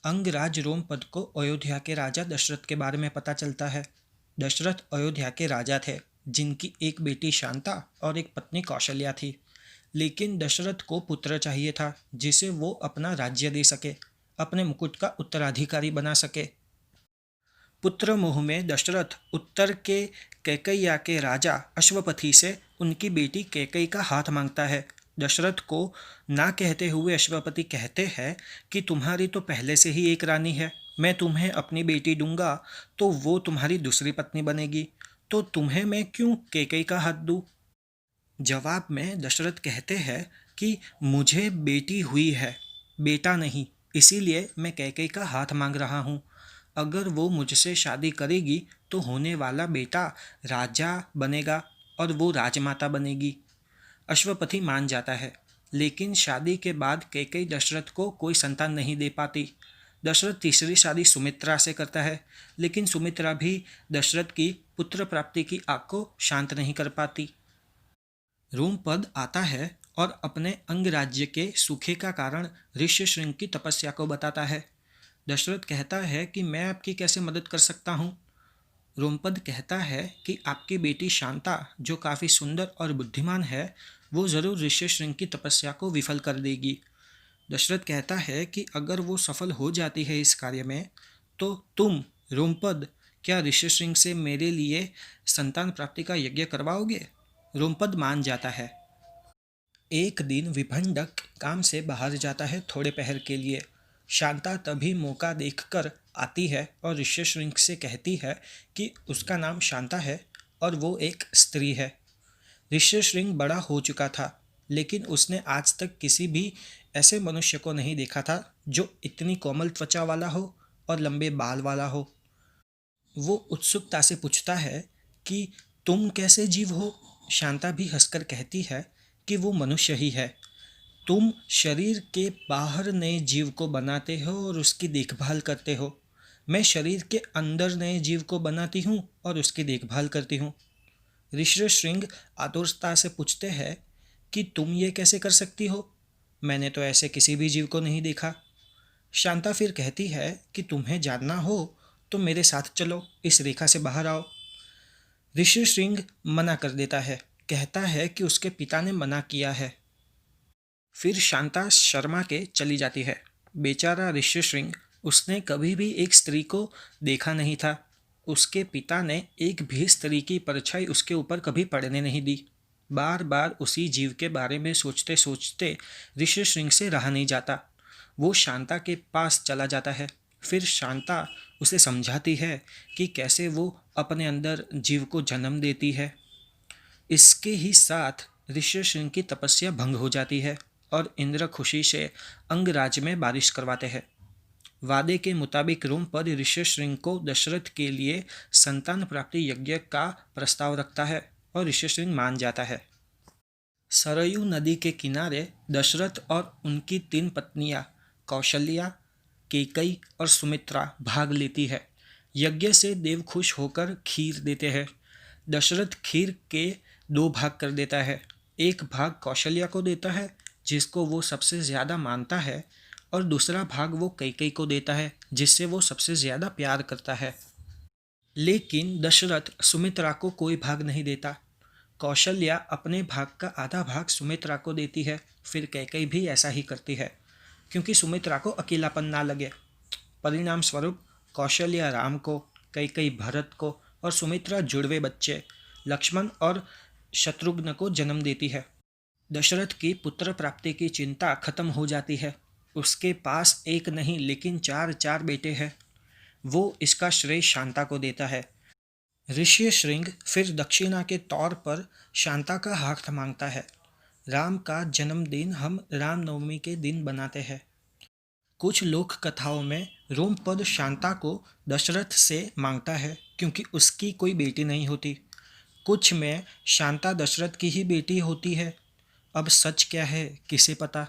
अंगराज रोमपद को अयोध्या के राजा दशरथ के बारे में पता चलता है। दशरथ अयोध्या के राजा थे, जिनकी एक बेटी शांता और एक पत्नी कौशल्या थी। लेकिन दशरथ को पुत्र चाहिए था, जिसे वो अपना राज्य दे सके, अपने मुकुट का उत्तराधिकारी बना सके। पुत्र मोह में दशरथ उत्तर के कैकैया के राजा अश्वपति से उनकी बेटी कैकई का हाथ मांगता है। दशरथ को ना कहते हुए अश्वपति कहते हैं कि तुम्हारी तो पहले से ही एक रानी है, मैं तुम्हें अपनी बेटी दूंगा तो वो तुम्हारी दूसरी पत्नी बनेगी, तो तुम्हें मैं क्यों कैकई का हाथ दूँ। जवाब में दशरथ कहते हैं कि मुझे बेटी हुई है, बेटा नहीं, इसीलिए मैं कैकई का हाथ मांग रहा हूँ। अगर वो मुझसे शादी करेगी तो होने वाला बेटा राजा बनेगा और वो राजमाता बनेगी। अश्वपति मान जाता है, लेकिन शादी के बाद कैकई दशरथ को कोई संतान नहीं दे पाती। दशरथ तीसरी शादी सुमित्रा से करता है, लेकिन सुमित्रा भी दशरथ की पुत्र प्राप्ति की आग को शांत नहीं कर पाती। रोमपद आता है और अपने अंगराज्य के सूखे का कारण ऋष्यशृंग की तपस्या को बताता है। दशरथ कहता है कि मैं आपकी कैसे मदद कर सकता हूँ। रोमपद कहता है कि आपकी बेटी शांता, जो काफ़ी सुंदर और बुद्धिमान है, वो ज़रूर ऋष्यशृंग की तपस्या को विफल कर देगी। दशरथ कहता है कि अगर वो सफल हो जाती है इस कार्य में, तो तुम रोमपद क्या ऋष्यशृंग से मेरे लिए संतान प्राप्ति का यज्ञ करवाओगे। रोमपद मान जाता है। एक दिन विभंडक काम से बाहर जाता है थोड़े पहर के लिए। शांता तभी मौका देखकर आती है और ऋष्यशृंग से कहती है कि उसका नाम शांता है और वो एक स्त्री है। ऋष्यशृंग बड़ा हो चुका था, लेकिन उसने आज तक किसी भी ऐसे मनुष्य को नहीं देखा था जो इतनी कोमल त्वचा वाला हो और लंबे बाल वाला हो। वो उत्सुकता से पूछता है कि तुम कैसे जीव हो। शांता भी हंसकर कहती है कि वो मनुष्य ही है। तुम शरीर के बाहर नए जीव को बनाते हो और उसकी देखभाल करते हो, मैं शरीर के अंदर नए जीव को बनाती हूँ और उसकी देखभाल करती हूँ। ऋष्यशृंग आतुरता से पूछते हैं कि तुम ये कैसे कर सकती हो, मैंने तो ऐसे किसी भी जीव को नहीं देखा। शांता फिर कहती है कि तुम्हें जानना हो तो मेरे साथ चलो, इस रेखा से बाहर आओ। ऋष्यशृंग मना कर देता है, कहता है कि उसके पिता ने मना किया है। फिर शांता शर्मा के चली जाती है। बेचारा ऋष्यशृंग, उसने कभी भी एक स्त्री को देखा नहीं था। उसके पिता ने एक भी स्त्री की परछाई उसके ऊपर कभी पड़ने नहीं दी। बार बार उसी जीव के बारे में सोचते सोचते ऋष्यशृंग से रहा नहीं जाता। वो शांता के पास चला जाता है। फिर शांता उसे समझाती है कि कैसे वो अपने अंदर जीव को जन्म देती है। इसके ही साथ ऋष्यशृंग की तपस्या भंग हो जाती है और इंद्र खुशी से अंगराज में बारिश करवाते हैं। वादे के मुताबिक रोमपद ऋष्यशृंग को दशरथ के लिए संतान प्राप्ति यज्ञ का प्रस्ताव रखता है और ऋष्यशृंग मान जाता है। सरयू नदी के किनारे दशरथ और उनकी 3 पत्नियां कौशल्या, कैकई और सुमित्रा भाग लेती है। यज्ञ से देव खुश होकर खीर देते हैं। दशरथ खीर के 2 भाग कर देता है। एक भाग कौशल्या को देता है, जिसको वो सबसे ज़्यादा मानता है, और दूसरा भाग वो कैकई को देता है, जिससे वो सबसे ज़्यादा प्यार करता है। लेकिन दशरथ सुमित्रा को कोई भाग नहीं देता। कौशल्या अपने भाग का आधा भाग सुमित्रा को देती है। फिर कैकई भी ऐसा ही करती है, क्योंकि सुमित्रा को अकेलापन ना लगे। परिणाम स्वरूप कौशल्या राम को, कैकई भरत को और सुमित्रा जुड़वे बच्चे लक्ष्मण और शत्रुघ्न को जन्म देती है। दशरथ की पुत्र प्राप्ति की चिंता खत्म हो जाती है। उसके पास एक नहीं लेकिन 4 बेटे हैं। वो इसका श्रेय शांता को देता है। ऋष्यशृंग फिर दक्षिणा के तौर पर शांता का हाथ मांगता है। राम का जन्मदिन हम रामनवमी के दिन बनाते हैं। कुछ लोक कथाओं में रोमपद शांता को दशरथ से मांगता है, क्योंकि उसकी कोई बेटी नहीं होती। कुछ में शांता दशरथ की ही बेटी होती है। अब सच क्या है किसे पता।